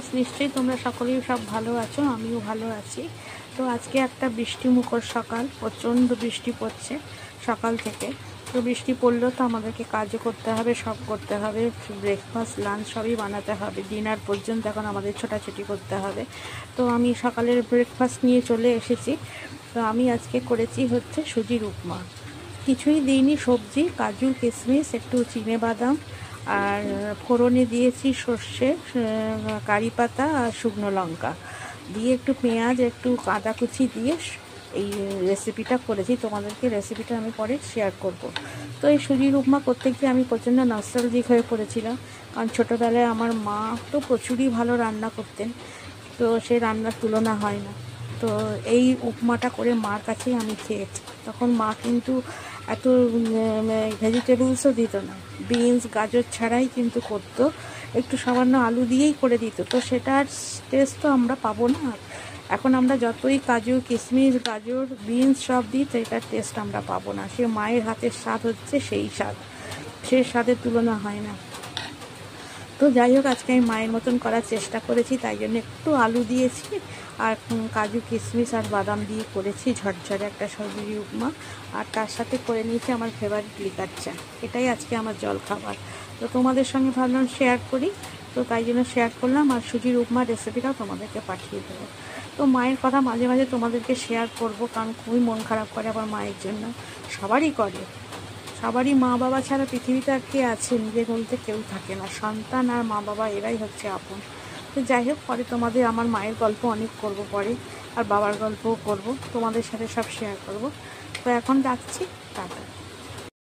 Friends, নিশ্চয়ই তোমরা সকলেই সব ভালো আছো, আমিও ভালো আছি। তো আজকে একটা বৃষ্টিমুখর সকাল, প্রচণ্ড বৃষ্টি পড়ছে সকাল থেকে। তো বৃষ্টি পড়লেও তো আমাদেরকে কাজও করতে হবে, সব করতে হবে, ব্রেকফাস্ট লাঞ্চ সবই বানাতে হবে, ডিনার পর্যন্ত এখন আমাদের ছোটাছুটি করতে হবে। তো আমি সকালের ব্রেকফাস্ট নিয়ে চলে এসেছি। তো আমি আজকে করেছি হচ্ছে সুজির উপমা। কিছুই দিইনি, সবজি, কাজু, কিশমিশ, একটু চিনেবাদাম, আর ফোড়নে দিয়েছি সর্ষে, কারি পাতা আর শুকনো লঙ্কা দিয়ে, একটু পেঁয়াজ, একটু আদা কুচি দিয়ে এই রেসিপিটা করেছি। তোমাদেরকে রেসিপিটা আমি পরে শেয়ার করব। তো এই সুজির উপমা করতে গিয়ে আমি প্রচণ্ড নস্টালজিক হয়ে পড়েছিলাম, কারণ ছোটোবেলায় আমার মা তো প্রচুরই ভালো রান্না করতেন, তো সেই রান্নার তুলনা হয় না। তো এই উপমাটা করে মার কাছেই আমি খেয়েছি। তখন মা কিন্তু এত ভেজিটেবলসও দিত না, বিনস গাজর ছাড়াই কিন্তু করতো, একটু সামান্য আলু দিয়েই করে দিত। তো সেটার টেস্ট তো আমরা পাবো না। এখন আমরা যতই কাজু, কিশমিশ, গাজর, বিনস সব দিই, তো এটার টেস্ট আমরা পাবো না। সে মায়ের হাতের স্বাদ হচ্ছে সেই স্বাদ, সে স্বাদের তুলনা হয় না। তো যাই হোক, আজকে আমি মায়ের মতন করার চেষ্টা করেছি, তাই জন্য একটু আলু দিয়েছি আর কাজু, কিশমিশ আর বাদাম দিয়ে করেছি ঝরঝরে একটা সুজির উপমা। আর তার সাথে করে নিয়েছি আমার ফেভারিট লিকার চা। এটাই আজকে আমার জলখাবার। তো তোমাদের সঙ্গে ভাবলাম শেয়ার করি, তো তাই জন্য শেয়ার করলাম। আর সুজির উপমার রেসিপিটাও তোমাদেরকে পাঠিয়ে দেবো। তো মায়ের কথা মাঝে মাঝে তোমাদেরকে শেয়ার করব, কারণ খুবই মন খারাপ করে আবার মায়ের জন্য। সবারই করে, সবারই মা বাবা ছাড়া পৃথিবীতে আর কে আছে, নিজের বলতে কেউ থাকে না। সন্তান আর মা বাবা এরাই হচ্ছে আপন। তো যাই হোক, পরে তোমাদের আমার মায়ের গল্প অনেক করব পরে, আর বাবার গল্পও করব, তোমাদের সাথে সব শেয়ার করব। তো এখন রাখছি, টাটা।